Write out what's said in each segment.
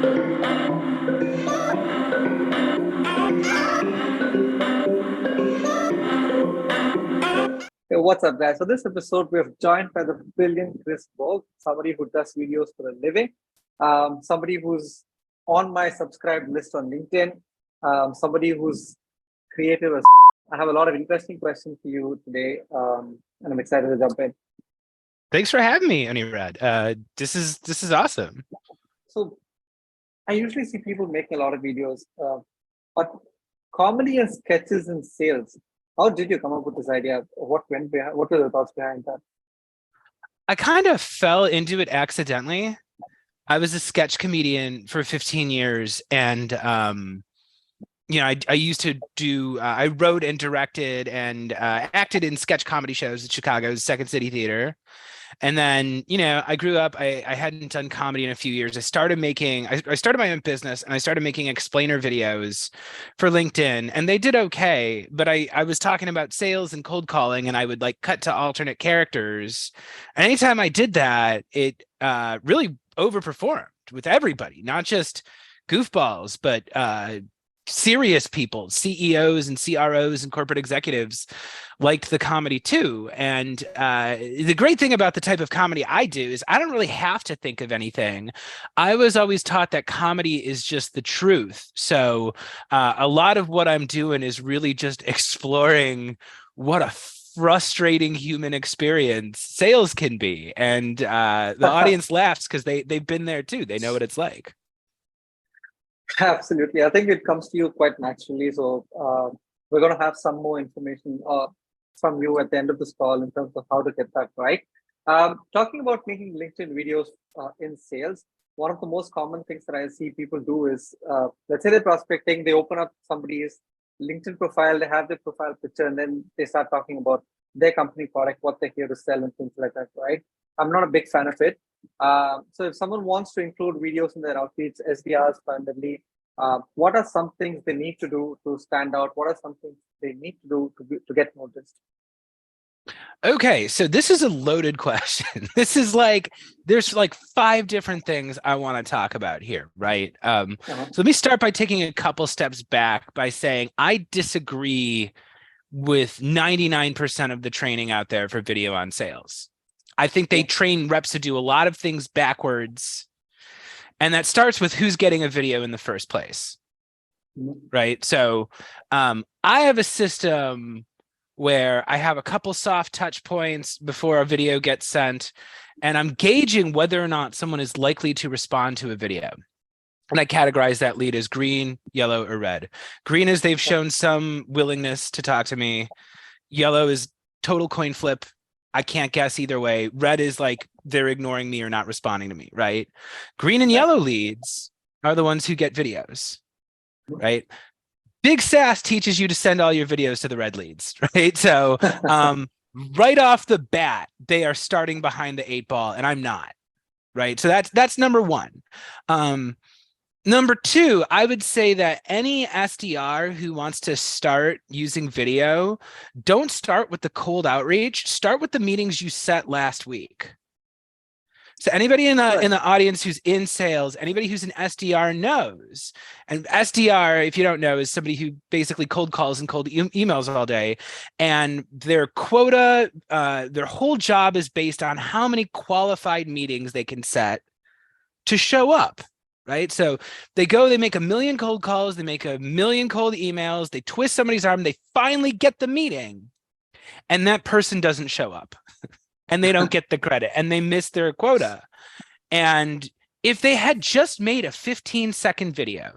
Hey, what's up, guys? So this episode we have joined by the brilliant Chris Bogue, somebody who does videos for a living, somebody who's on my subscribed list on LinkedIn, somebody who's creative as. I have a lot of interesting questions for you today, and I'm excited to jump in. Thanks for having me, Anirudh. This is awesome. So I usually see people making a lot of videos, but comedy and sketches in sales. How did you come up with this idea? What went behind? What were the thoughts behind that? I kind of fell into it accidentally. I was a sketch comedian for 15 years, and I used to do. I wrote and directed and acted in sketch comedy shows at Chicago's Second City Theater. And then, I grew up, I hadn't done comedy in a few years. I started my own business, and I started making explainer videos for LinkedIn, and they did okay. But I was talking about sales and cold calling, and I would like cut to alternate characters. And anytime I did that, it really overperformed with everybody, not just goofballs, but serious people, CEOs and CROs and corporate executives liked the comedy too. And the great thing about the type of comedy I do is I don't really have to think of anything. I was always taught that comedy is just the truth. So a lot of what I'm doing is really just exploring what a frustrating human experience sales can be. And the audience laughs because they've been there too. They know what it's like. Absolutely. I think it comes to you quite naturally. So we're going to have some more information from you at the end of this call in terms of how to get that right. Talking about making LinkedIn videos in sales, one of the most common things that I see people do is, let's say they're prospecting, they open up somebody's LinkedIn profile, they have their profile picture, and then they start talking about their company product, what they're here to sell, and things like that, right? I'm not a big fan of it. So if someone wants to include videos in their outreach, SDRs primarily, what are some things they need to do to stand out? What are some things they need to do to get noticed? Okay, so this is a loaded question. There's like 5 different things I want to talk about here, right? So let me start by taking a couple steps back by saying I disagree with 99% of the training out there for video on sales. I think they train reps to do a lot of things backwards. And that starts with who's getting a video in the first place, right? So I have a system where I have a couple soft touch points before a video gets sent, and I'm gauging whether or not someone is likely to respond to a video. And I categorize that lead as green, yellow, or red. Green is they've shown some willingness to talk to me. Yellow is total coin flip. I can't guess either way. Red is like they're ignoring me or not responding to me, right? Green and yellow leads are the ones who get videos, right? Big SaaS teaches you to send all your videos to the red leads, right? So right off the bat, they are starting behind the 8 ball, and I'm not, right? So that's number one. Number 2, I would say that any SDR who wants to start using video, don't start with the cold outreach. Start with the meetings you set last week. So anybody in the audience who's in sales, anybody who's an SDR knows. And SDR, if you don't know, is somebody who basically cold calls and cold emails all day. And their quota, their whole job is based on how many qualified meetings they can set to show up. Right. So they make 1 million cold calls, they make 1 million cold emails, they twist somebody's arm, they finally get the meeting, and that person doesn't show up and they don't get the credit and they miss their quota. And if they had just made a 15-second video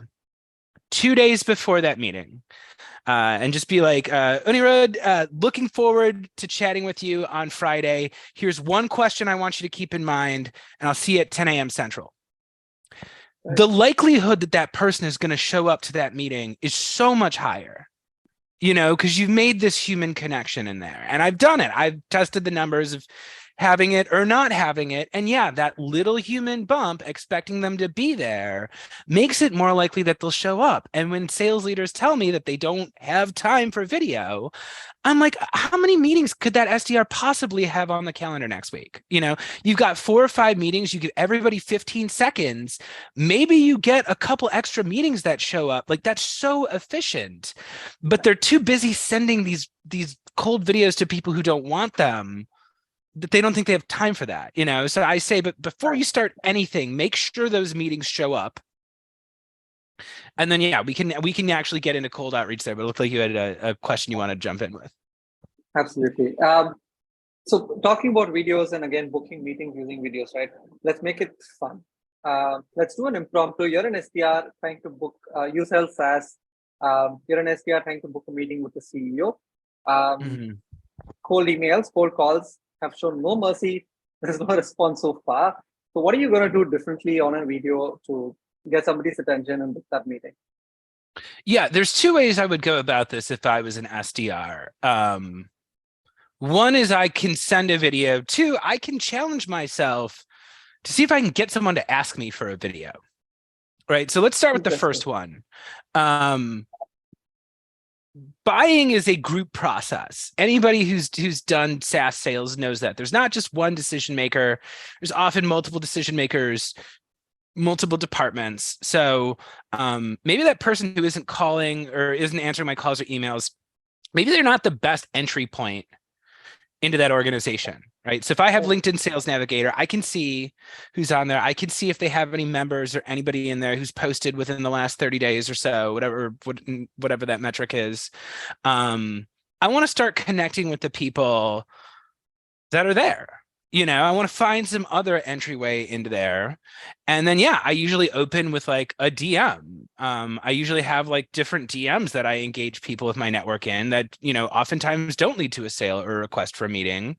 2 days before that meeting, and just be like, Anirudh, looking forward to chatting with you on Friday. Here's one question I want you to keep in mind, and I'll see you at 10 a.m. Central. The likelihood that that person is going to show up to that meeting is so much higher, because you've made this human connection in there. And I've done it. I've tested the numbers of having it or not having it. And yeah, that little human bump, expecting them to be there, makes it more likely that they'll show up. And when sales leaders tell me that they don't have time for video, I'm like, how many meetings could that SDR possibly have on the calendar next week? You've got 4 or 5 meetings, you give everybody 15 seconds. Maybe you get a couple extra meetings that show up. Like, that's so efficient, but they're too busy sending these cold videos to people who don't want them, that they don't think they have time for that. So I say, but before you start anything, make sure those meetings show up. And then, yeah, we can actually get into cold outreach there, but it looked like you had a question you want to jump in with. Absolutely. So talking about videos and again, booking meetings using videos, right? Let's make it fun. Let's do an impromptu. You're an SDR trying to book, you sell SaaS. You're an SDR trying to book a meeting with the CEO. Cold emails, cold calls have shown no mercy. There's no response so far. So what are you going to do differently on a video to get somebody's attention and book that meeting? Yeah, there's 2 ways I would go about this if I was an SDR. One is I can send a video. 2, I can challenge myself to see if I can get someone to ask me for a video. Right. So let's start with the first one. Buying is a group process. Anybody who's done SaaS sales knows that there's not just one decision maker. There's often multiple decision makers, multiple departments. So maybe that person who isn't calling or isn't answering my calls or emails, maybe they're not the best entry point into that organization, right? So if I have LinkedIn Sales Navigator, I can see who's on there. I can see if they have any members or anybody in there who's posted within the last 30 days or so, whatever that metric is. I want to start connecting with the people that are there. I want to find some other entryway into there. And then, yeah, I usually open with like a DM. I usually have like different DMs that I engage people with my network in that, oftentimes don't lead to a sale or a request for a meeting.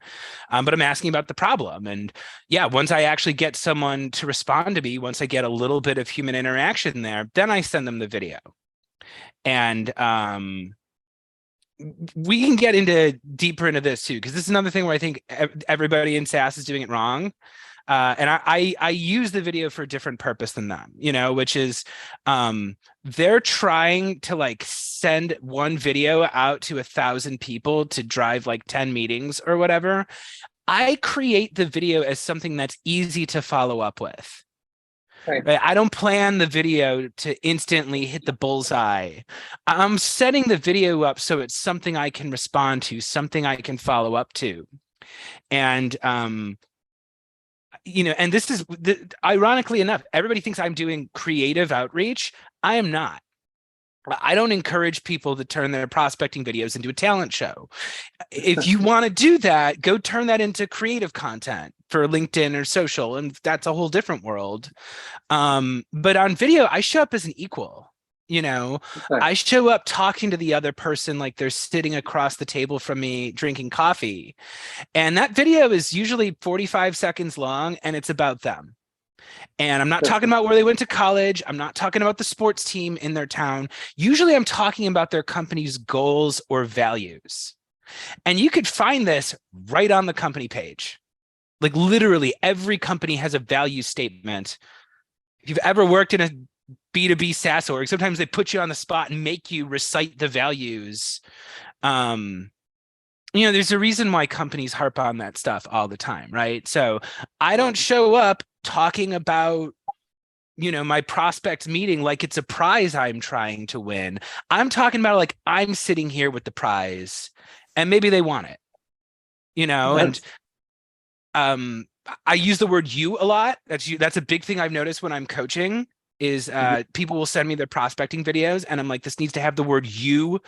But I'm asking about the problem. And yeah, once I actually get someone to respond to me, once I get a little bit of human interaction there, then I send them the video. And we can get deeper into this too, because this is another thing where I think everybody in SaaS is doing it wrong. And I use the video for a different purpose than them, which is they're trying to like send one video out to 1,000 people to drive like 10 meetings or whatever. I create the video as something that's easy to follow up with. Right. I don't plan the video to instantly hit the bullseye. I'm setting the video up so it's something I can respond to, something I can follow up to. And, and this is, ironically enough, everybody thinks I'm doing creative outreach. I am not. I don't encourage people to turn their prospecting videos into a talent show. If you want to do that, go turn that into creative content for LinkedIn or social, and that's a whole different world. But on video, I show up as an equal. I show up talking to the other person like they're sitting across the table from me drinking coffee. And that video is usually 45 seconds long, and it's about them. And I'm not talking about where they went to college. I'm not talking about the sports team in their town. Usually I'm talking about their company's goals or values. And you could find this right on the company page. Like literally every company has a value statement. If you've ever worked in a B2B SaaS org, sometimes they put you on the spot and make you recite the values. There's a reason why companies harp on that stuff all the time, right? So I don't show up talking about, my prospect meeting like it's a prize I'm trying to win. I'm talking about like I'm sitting here with the prize and maybe they want it, and I use the word you a lot. That's a big thing I've noticed when I'm coaching is people will send me their prospecting videos and I'm like, this needs to have the word you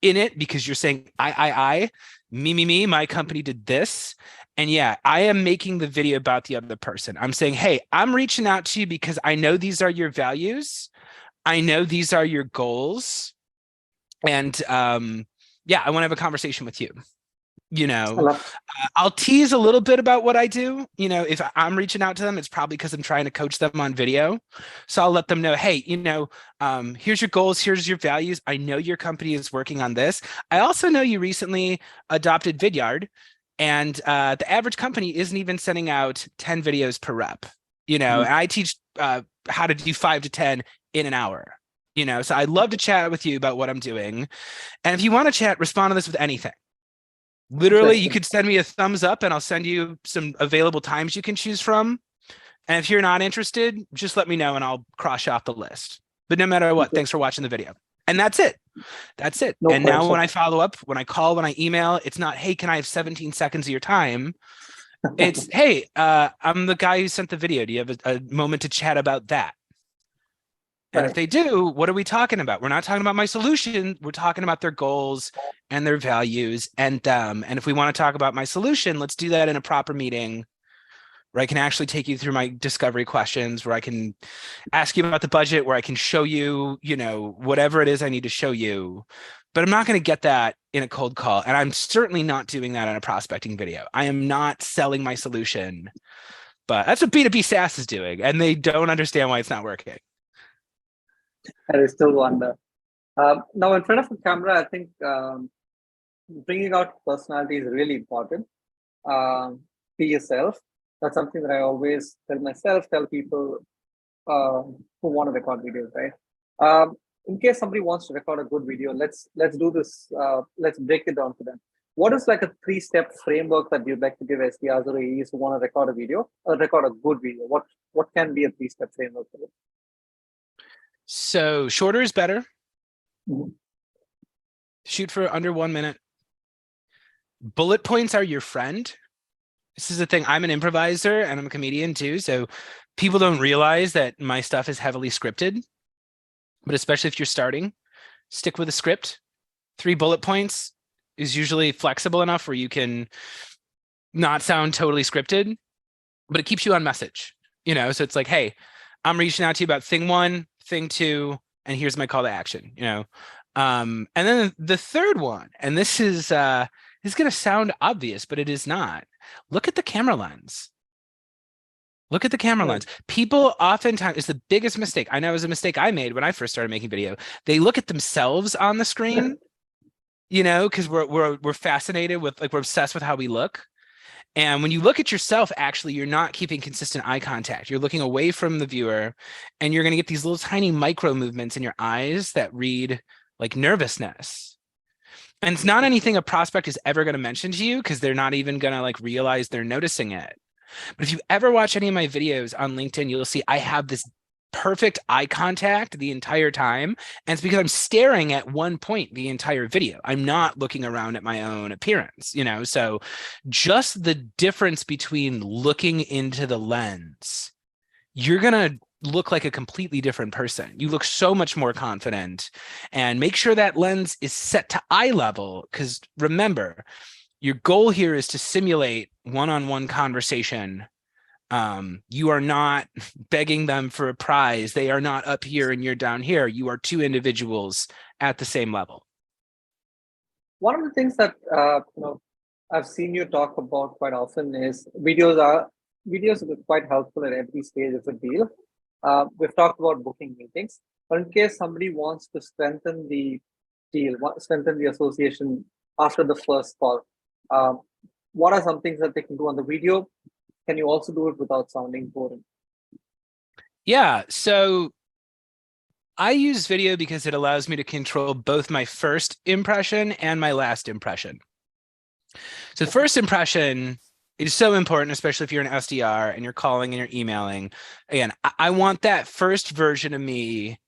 in it because you're saying I, me, my company did this. And yeah, I am making the video about the other person. I'm saying, hey, I'm reaching out to you because I know these are your values. I know these are your goals. And I want to have a conversation with you. I'll tease a little bit about what I do. If I'm reaching out to them, it's probably because I'm trying to coach them on video. So I'll let them know, hey, here's your goals, here's your values. I know your company is working on this. I also know you recently adopted Vidyard. And the average company isn't even sending out 10 videos per rep, and I teach how to do 5 to 10 in an hour, so I'd love to chat with you about what I'm doing. And if you want to chat, respond to this with anything. Literally, you could send me a thumbs up and I'll send you some available times you can choose from. And if you're not interested, just let me know and I'll cross off the list. But no matter what, thanks for watching the video. And that's it. That's it. No and question. Now when I follow up, when I call, when I email, it's not, hey, can I have 17 seconds of your time? It's, hey, I'm the guy who sent the video. Do you have a moment to chat about that? And if they do, what are we talking about? We're not talking about my solution. We're talking about their goals and their values. And if we want to talk about my solution, let's do that in a proper meeting where I can actually take you through my discovery questions, where I can ask you about the budget, where I can show you, whatever it is I need to show you. But I'm not going to get that in a cold call. And I'm certainly not doing that in a prospecting video. I am not selling my solution. But that's what B2B SaaS is doing. And they don't understand why it's not working. I still wonder. Now, in front of the camera, I think bringing out personality is really important. Be yourself. That's something that I always tell myself, tell people who want to record videos, right? In case somebody wants to record a good video, let's do this. Let's break it down for them. What is like a 3-step framework that you'd like to give SDRs or AEs who want to record a video or record a good video? What can be a 3-step framework for them? So shorter is better. Mm-hmm. Shoot for under 1 minute. Bullet points are your friend. This is the thing. I'm an improviser and I'm a comedian too. So people don't realize that my stuff is heavily scripted, but especially if you're starting, stick with a script. 3 bullet points is usually flexible enough where you can not sound totally scripted, but it keeps you on message, So it's like, hey, I'm reaching out to you about thing 1, thing 2, and here's my call to action, And then the third one, and this is going to sound obvious, but it is not. Look at the camera lens. Look at the camera lens. People oftentimes, it's the biggest mistake. I know it was a mistake I made when I first started making video. They look at themselves on the screen, because we're fascinated with, we're obsessed with how we look. And when you look at yourself, actually, you're not keeping consistent eye contact. You're looking away from the viewer, and you're going to get these little tiny micro movements in your eyes that read like nervousness. And it's not anything a prospect is ever going to mention to you because they're not even going to realize they're noticing it. But if you ever watch any of my videos on LinkedIn, you'll see I have this perfect eye contact the entire time. And it's because I'm staring at one point the entire video. I'm not looking around at my own appearance, So just the difference between looking into the lens, you're going to look like a completely different person. You look so much more confident, and make sure that lens is set to eye level. Because remember, your goal here is to simulate one-on-one conversation. You are not begging them for a prize. They are not up here and you're down here. You are 2 individuals at the same level. One of the things that I've seen you talk about quite often is videos are quite helpful at every stage of the deal. We've talked about booking meetings, but in case somebody wants to strengthen the deal, strengthen the association after the first call, what are some things that they can do on the video? Can you also do it without sounding boring? Yeah, so I use video because it allows me to control both my first impression and my last impression. So the first impression is so important, especially if you're an SDR and you're calling and you're emailing. Again, I want that first version of me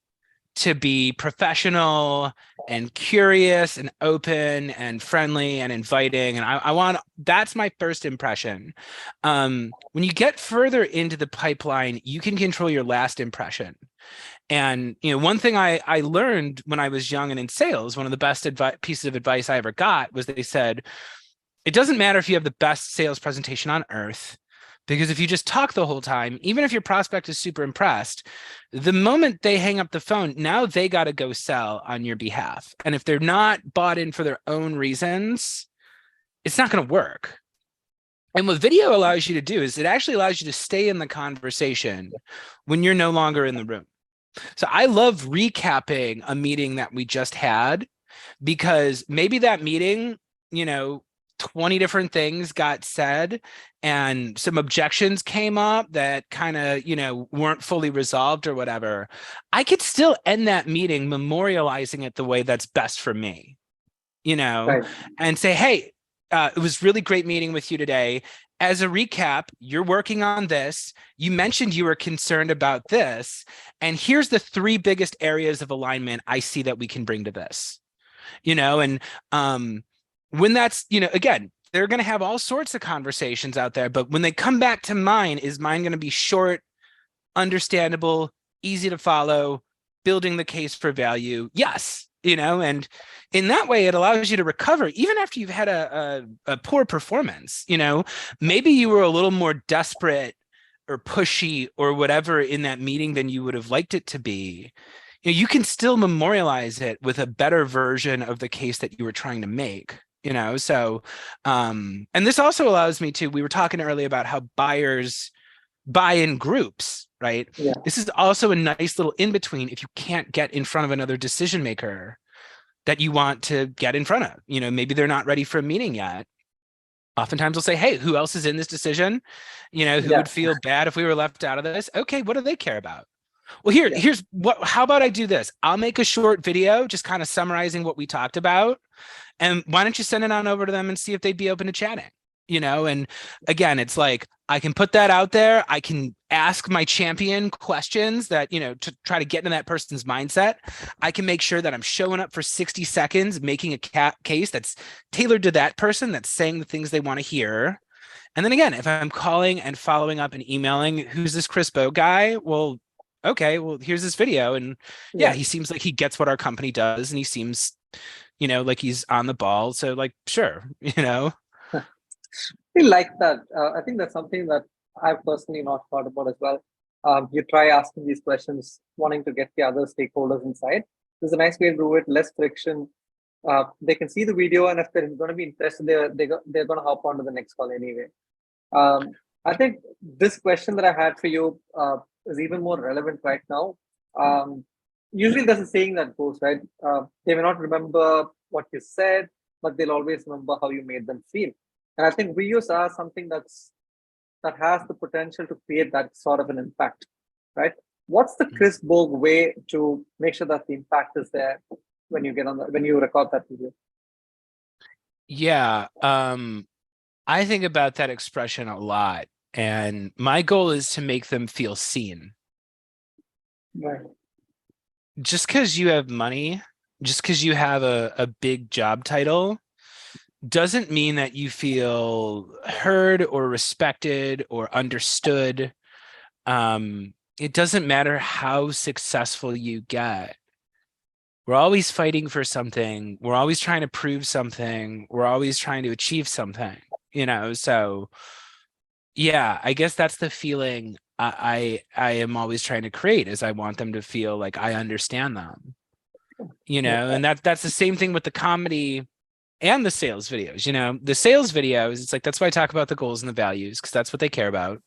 to be professional and curious and open and friendly and inviting. And that's my first impression. When you get further into the pipeline, you can control your last impression. And one thing I learned when I was young and in sales, one of the best pieces of advice I ever got was they said, it doesn't matter if you have the best sales presentation on earth, because if you just talk the whole time, even if your prospect is super impressed, the moment they hang up the phone, now they got to go sell on your behalf. And if they're not bought in for their own reasons, it's not going to work. And what video allows you to do is it actually allows you to stay in the conversation when you're no longer in the room. So I love recapping a meeting that we just had, because maybe that meeting, 20 different things got said and some objections came up that kind of, weren't fully resolved or whatever, I could still end that meeting memorializing it the way that's best for me, Right. and say, hey, it was really great meeting with you today. As a recap, you're working on this. You mentioned you were concerned about this. And here's the 3 biggest areas of alignment I see that we can bring to this, and when that's, again, they're going to have all sorts of conversations out there, but when they come back to mine, is mine going to be short, understandable, easy to follow, building the case for value? Yes. And in that way, it allows you to recover even after you've had a poor performance. Maybe you were a little more desperate or pushy or whatever in that meeting than you would have liked it to be. You can still memorialize it with a better version of the case that you were trying to make. So and this also allows me to, we were talking earlier about how buyers buy in groups, right? Yeah. This is also a nice little in between if you can't get in front of another decision maker that you want to get in front of. Maybe they're not ready for a meeting yet. Oftentimes we'll say, hey, who else is in this decision? Who would feel bad if we were left out of this? Okay, what do they care about? Well, here's what, how about I do this? I'll make a short video just kind of summarizing what we talked about. And why don't you send it on over to them and see if they'd be open to chatting? And again, it's like, I can put that out there. I can ask my champion questions that, to try to get into that person's mindset. I can make sure that I'm showing up for 60 seconds, making a case that's tailored to that person, that's saying the things they want to hear. And then again, if I'm calling and following up and emailing, who's this Chris Bogue guy? Well, okay, well, here's this video. And yeah, he seems like he gets what our company does. And he seems, like he's on the ball. So like, sure, I like that. I think that's something that I've personally not thought about as well. You try asking these questions, wanting to get the other stakeholders inside. There's a nice way to do it, less friction. They can see the video, and if they're going to be interested, they're going to hop on to the next call anyway. I think this question that I had for you is even more relevant right now. Usually there's a saying that goes, right? They may not remember what you said, but they'll always remember how you made them feel. And I think videos are something that has the potential to create that sort of an impact, right? What's the Chris Bogue way to make sure that the impact is there when you when you record that video? Yeah, I think about that expression a lot, and my goal is to make them feel seen. Right. Just because you have money, just because you have a big job title, doesn't mean that you feel heard or respected or understood. It doesn't matter how successful you get. We're always fighting for something. We're always trying to prove something. We're always trying to achieve something, so yeah, I guess that's the feeling I am always trying to create, is I want them to feel like I understand them, and that's the same thing with the comedy and the sales videos. The sales videos, it's like, that's why I talk about the goals and the values, because that's what they care about.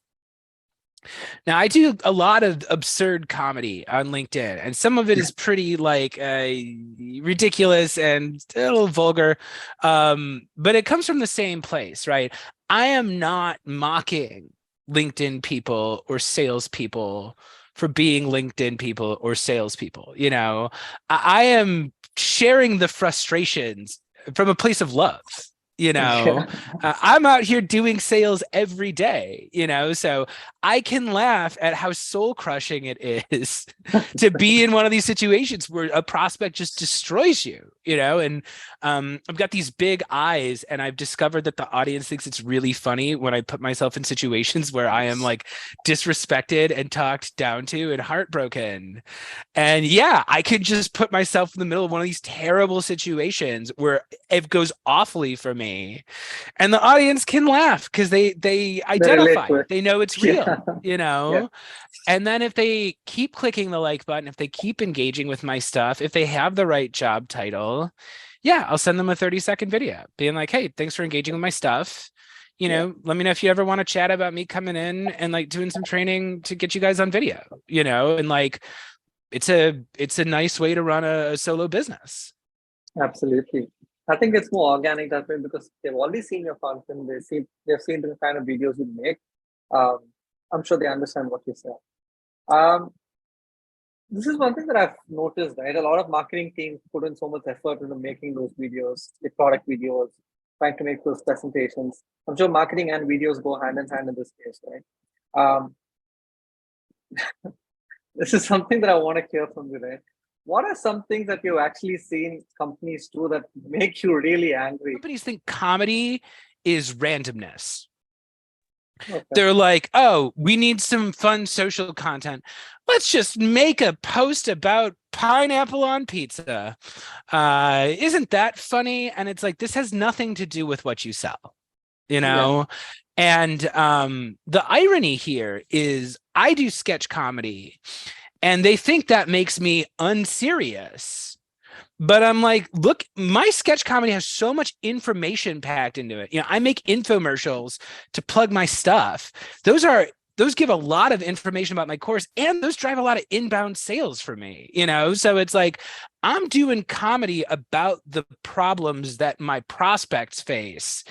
Now, I do a lot of absurd comedy on LinkedIn, and some of it is pretty like ridiculous and a little vulgar, but it comes from the same place, right? I am not mocking LinkedIn people or salespeople for being LinkedIn people or salespeople. I am sharing the frustrations from a place of love. I'm out here doing sales every day, so I can laugh at how soul crushing it is to be in one of these situations where a prospect just destroys you, and I've got these big eyes, and I've discovered that the audience thinks it's really funny when I put myself in situations where I am like disrespected and talked down to and heartbroken. And yeah, I could just put myself in the middle of one of these terrible situations where it goes awfully for me, and the audience can laugh because they identify it. They know it's real, Yeah. And then if they keep clicking the like button, if they keep engaging with my stuff, if they have the right job title, yeah, I'll send them a 30-second video being like, hey, thanks for engaging with my stuff. Let me know if you ever want to chat about me coming in and like doing some training to get you guys on video, and like, it's a nice way to run a solo business. Absolutely. I think it's more organic that way because they've already seen your content. They've seen the kind of videos you make. Um, I'm sure they understand what you say. Um, this is one thing that I've noticed, right? A lot of marketing teams put in so much effort into making those videos, the product videos, trying to make those presentations. I'm sure marketing and videos go hand in hand in this case, right? Um, this is something that I want to hear from you, right? What are some things that you've actually seen companies do that make you really angry? Companies think comedy is randomness. Okay. They're like, oh, we need some fun social content. Let's just make a post about pineapple on pizza. Isn't that funny? And it's like, this has nothing to do with what you sell, you know? Yeah. And the irony here is I do sketch comedy and they think that makes me unserious. But I'm like, look, my sketch comedy has so much information packed into it. You know, I make infomercials to plug my stuff. Those give a lot of information about my course, and those drive a lot of inbound sales for me, you know? So it's like, I'm doing comedy about the problems that my prospects face.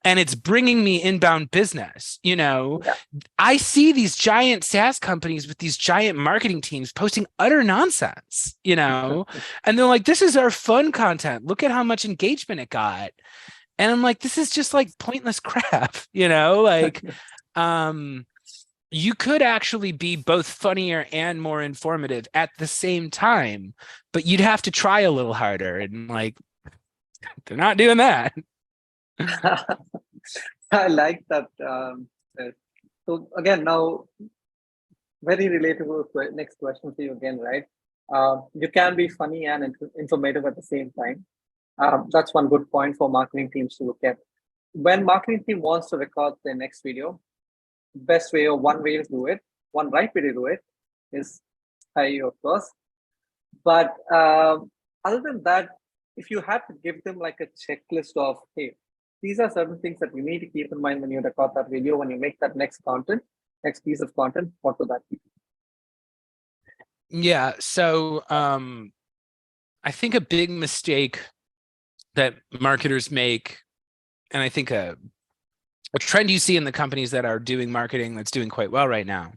And it's bringing me inbound business, you know. Yeah. I see these giant SaaS companies with these giant marketing teams posting utter nonsense, you know, and they're like, this is our fun content. Look at how much engagement it got. And I'm like, this is just like pointless crap, you know, like, you could actually be both funnier and more informative at the same time, but you'd have to try a little harder. And like, they're not doing that. I like that. So again, now very relatable next question for you again, right? You can be funny and informative at the same time. That's one good point for marketing teams to look at. When marketing team wants to record their next video, best way or one way to do it, one right way to do it is hire you, of course. But other than that, if you had to give them like a checklist of, hey, these are certain things that you need to keep in mind when you record that video, when you make that next piece of content, what would that be? Yeah, so I think a big mistake that marketers make, and I think a trend you see in the companies that are doing marketing that's doing quite well right now,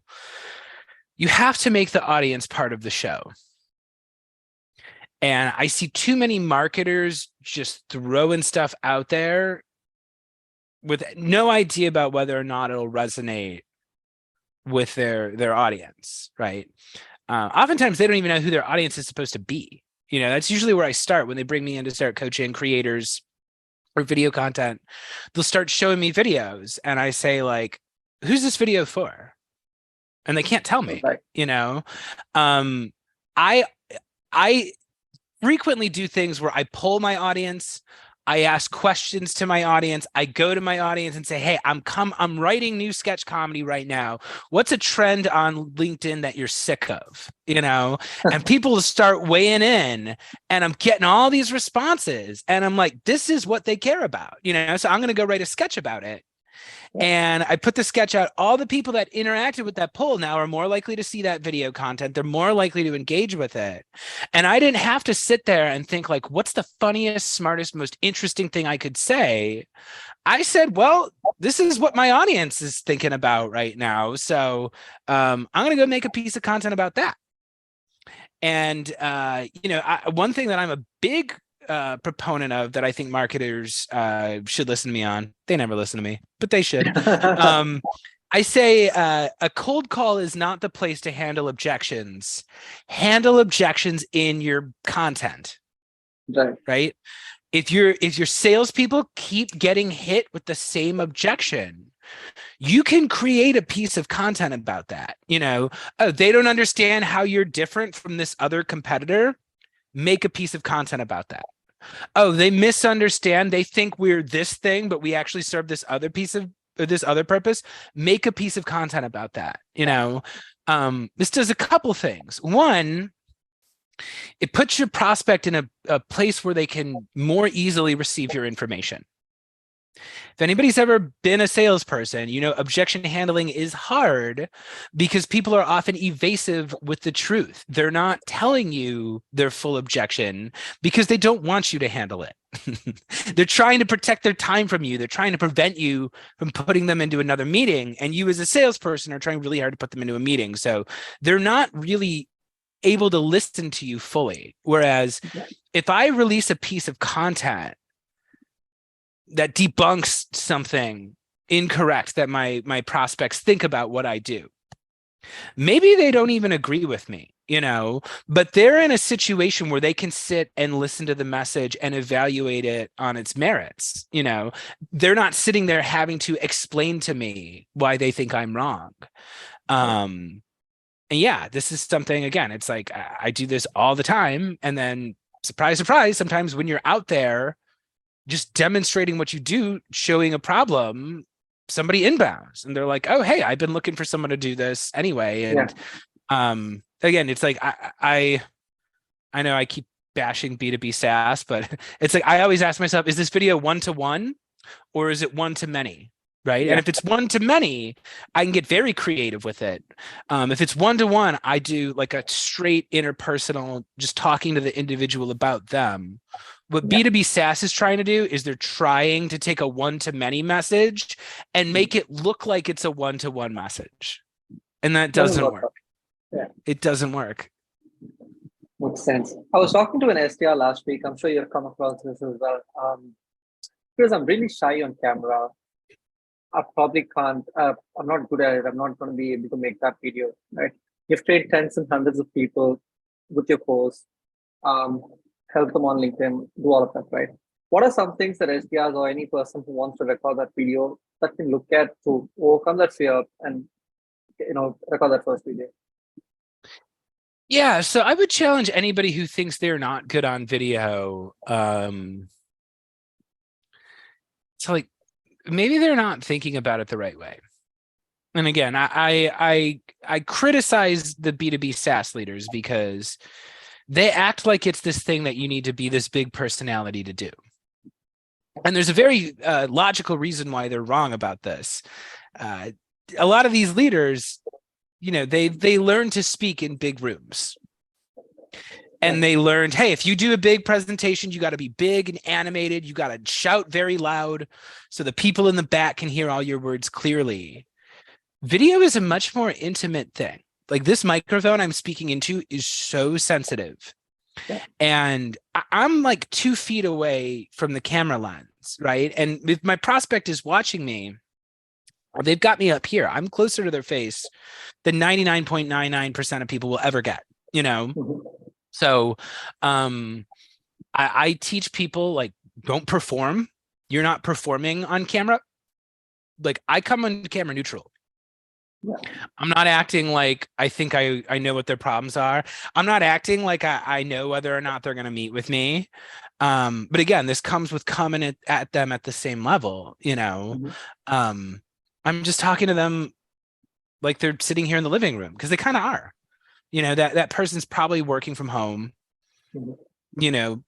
you have to make the audience part of the show. And I see too many marketers just throwing stuff out there with no idea about whether or not it'll resonate with their audience, right? Oftentimes they don't even know who their audience is supposed to be. You know, that's usually where I start when they bring me in to start coaching creators or video content. They'll start showing me videos and I say like, who's this video for? And they can't tell me, you know? I frequently do things where I poll my audience. I ask questions to my audience. I go to my audience and say, hey, I'm writing new sketch comedy right now. What's a trend on LinkedIn that you're sick of? You know, and people start weighing in and I'm getting all these responses and I'm like, this is what they care about, you know? So I'm going to go write a sketch about it. And I put the sketch out. All the people that interacted with that poll now are more likely to see that video content. They're more likely to engage with it. And I didn't have to sit there and think like, what's the funniest, smartest, most interesting thing I could say? I said, well, this is what my audience is thinking about right now. So I'm going to go make a piece of content about that. And, you know, one thing that I'm a big proponent of that I think marketers should listen to me on. They never listen to me, but they should. I say a cold call is not the place to handle objections. Handle objections in your content, right? If your salespeople keep getting hit with the same objection, you can create a piece of content about that. You know, oh, they don't understand how you're different from this other competitor. Make a piece of content about that. Oh, they misunderstand. They think we're this thing, but we actually serve this other piece of this other purpose. Make a piece of content about that. You know, this does a couple things. One, it puts your prospect in a place where they can more easily receive your information. If anybody's ever been a salesperson, you know, objection handling is hard because people are often evasive with the truth. They're not telling you their full objection because they don't want you to handle it. They're trying to protect their time from you. They're trying to prevent you from putting them into another meeting. And you as a salesperson are trying really hard to put them into a meeting. So they're not really able to listen to you fully. Whereas if I release a piece of content that debunks something incorrect that my prospects think about what I do, maybe they don't even agree with me, but they're in a situation where they can sit and listen to the message and evaluate it on its merits. They're not sitting there having to explain to me why they think I'm wrong. And yeah, this is something, again, it's like I do this all the time. And then surprise, surprise, sometimes when you're out there just demonstrating what you do, showing a problem, somebody inbounds and they're like, oh, hey, I've been looking for someone to do this anyway. And again, it's like I know I keep bashing B2B SaaS, but it's like I always ask myself, is this video one-to-one or is it one-to-many? Right. And if it's one-to-many, I can get very creative with it. If it's one-to-one, I do like a straight interpersonal, just talking to the individual about them. What B2B SaaS is trying to do is they're trying to take a one-to-many message and make it look like it's a one-to-one message. And that doesn't work. It doesn't work. Makes sense. I was talking to an SDR last week. I'm sure you've come across this as well. Because I'm really shy on camera. I probably can't, I'm not good at it. I'm not going to be able to make that video, right? You've trained tens and hundreds of people with your course, help them on LinkedIn, do all of that, right? What are some things that SDRs or any person who wants to record that video that can look at to overcome that fear and, record that first video? Yeah, so I would challenge anybody who thinks they're not good on video. So like, maybe they're not thinking about it the right way. And again, I criticize the B2B SaaS leaders because they act like it's this thing that you need to be this big personality to do. And there's a very logical reason why they're wrong about this. A lot of these leaders, they learn to speak in big rooms. And they learned, hey, if you do a big presentation, you got to be big and animated. You got to shout very loud so the people in the back can hear all your words clearly. Video is a much more intimate thing. Like this microphone I'm speaking into is so sensitive. And I'm like 2 feet away from the camera lens, right? And if my prospect is watching me, they've got me up here. I'm closer to their face than 99.99% of people will ever get, So I teach people, like, don't perform. You're not performing on camera. Like, I come on camera neutral. I'm not acting like I think I know what their problems are. I'm not acting like I know whether or not they're going to meet with me. But again, this comes with coming at them at the same level, I'm just talking to them like they're sitting here in the living room, because they kind of are. That person's probably working from home,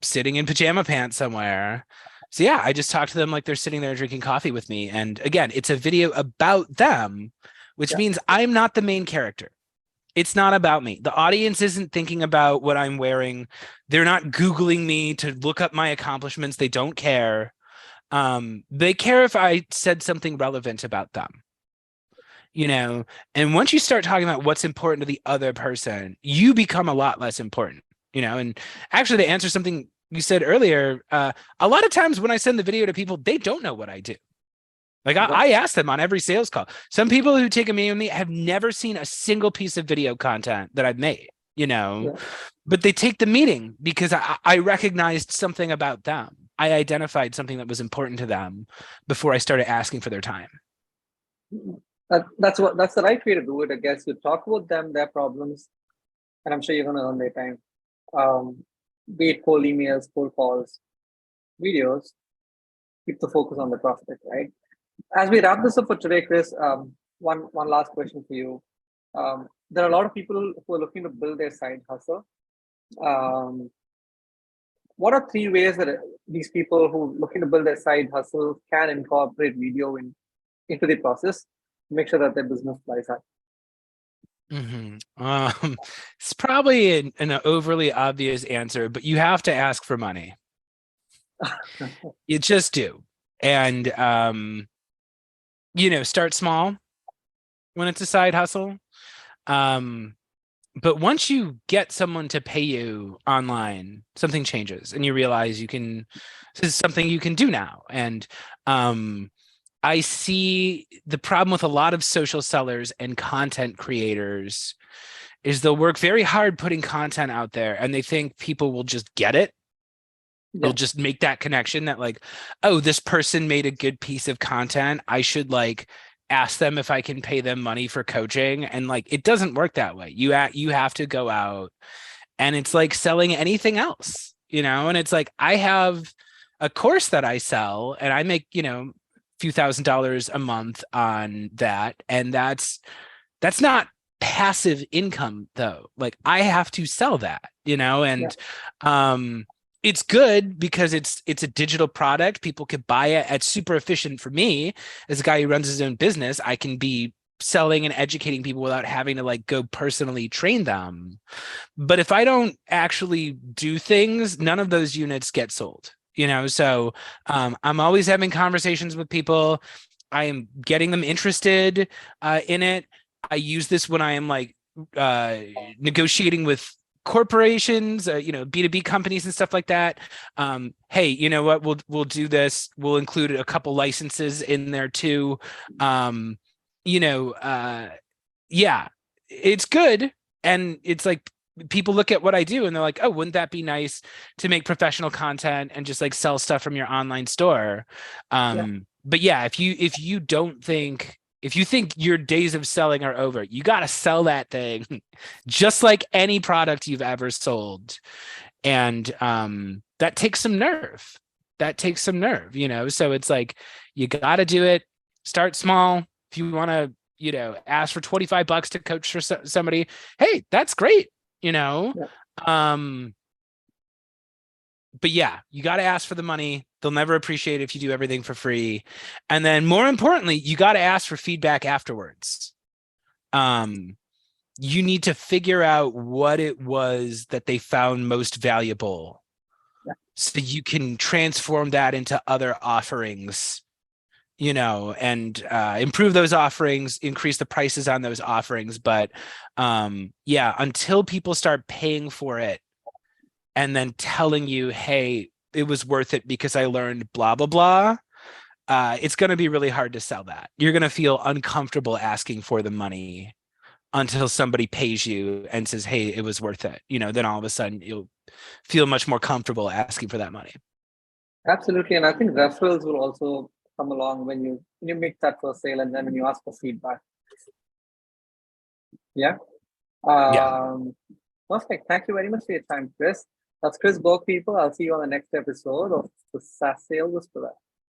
sitting in pajama pants somewhere. So yeah, I just talk to them like they're sitting there drinking coffee with me. And again, it's a video about them, which means I'm not the main character. It's not about me. The audience isn't thinking about what I'm wearing. They're not Googling me to look up my accomplishments. They don't care. They care if I said something relevant about them. And once you start talking about what's important to the other person, you become a lot less important, and actually to answer something you said earlier, a lot of times when I send the video to people, they don't know what I do. Like I ask them on every sales call. Some people who take a meeting with me have never seen a single piece of video content that I've made, but they take the meeting because I recognized something about them. I identified something that was important to them before I started asking for their time. That's the right way to do it, I guess. You talk about them, their problems, and I'm sure you're going to earn their time. Be it cold emails, cold calls, videos, keep the focus on the prospect, right? As we wrap this up for today, Chris, one last question for you. There are a lot of people who are looking to build their side hustle. What are 3 ways that these people who are looking to build their side hustle can incorporate video into the process? Make sure that their business flies out? It's probably an overly obvious answer, but you have to ask for money. You just do. And, start small when it's a side hustle. But once you get someone to pay you online, something changes and you realize this is something you can do now. And I see the problem with a lot of social sellers and content creators is they'll work very hard putting content out there and they think people will just get it. They'll just make that connection that like, oh, this person made a good piece of content. I should like ask them if I can pay them money for coaching. And like, it doesn't work that way. You have to go out and it's like selling anything else, and it's like, I have a course that I sell and I make, a few $1,000s a month on that. And that's not passive income though. Like I have to sell that, and, it's good because it's a digital product. People could buy it. It's super efficient for me as a guy who runs his own business. I can be selling and educating people without having to like go personally train them. But if I don't actually do things, none of those units get sold, So I'm always having conversations with people. I am getting them interested in it. I use this when I am like negotiating with corporations, B2B companies and stuff like that. Hey, you know what? We'll do this. We'll include a couple licenses in there too. Yeah, it's good. And it's like people look at what I do and they're like, oh, wouldn't that be nice to make professional content and just like sell stuff from your online store? But yeah, if you think your days of selling are over, you got to sell that thing just like any product you've ever sold. And that takes some nerve. So it's like, you got to do it. Start small. If you want to, ask for $25 to coach for somebody, hey, that's great, But yeah, you got to ask for the money. They'll never appreciate it if you do everything for free. And then more importantly, you got to ask for feedback afterwards. You need to figure out what it was that they found most valuable so you can transform that into other offerings, and improve those offerings, increase the prices on those offerings. But until people start paying for it, and then telling you, hey, it was worth it because I learned blah, blah, blah, it's going to be really hard to sell that. You're going to feel uncomfortable asking for the money until somebody pays you and says, hey, it was worth it. Then all of a sudden you'll feel much more comfortable asking for that money. Absolutely. And I think referrals will also come along when you make that first sale and then when you ask for feedback. Yeah. Perfect. Thank you very much for your time, Chris. That's Chris Bogue, people. I'll see you on the next episode of the SaaS Sales Whisperer.